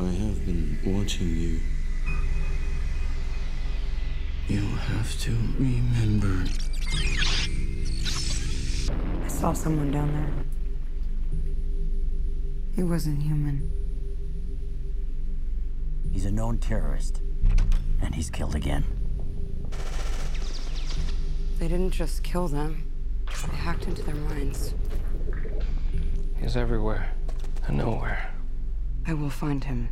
I have been watching you. You have to remember. I saw someone down there. He wasn't human. He's a known terrorist, and he's killed again. They didn't just kill them. They hacked into their minds. He's everywhere and nowhere. I will find him.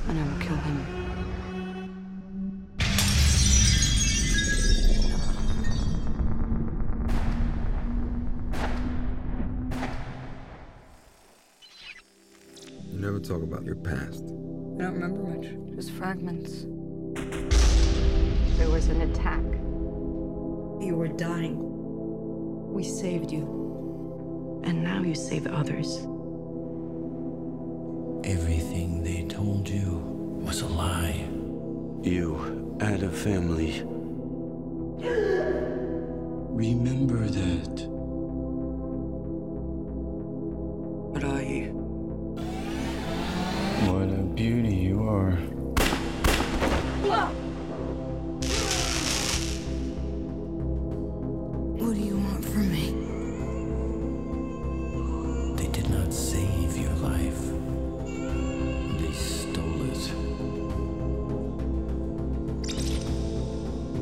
And I will kill him. You never talk about your past. I don't remember much. Just fragments. There was an attack. You were dying. We saved you. And now you save others. Everything they told you was a lie. You had a family. Remember that. But what a beauty you are. What do you want from me? They did not save your life. They stole it.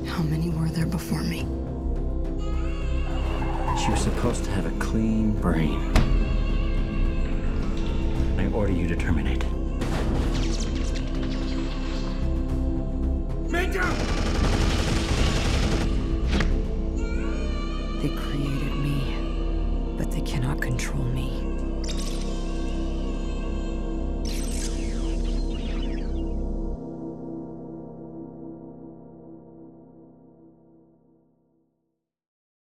How many were there before me? She was supposed to have a clean brain. I order you to terminate. They created me, but they cannot control me.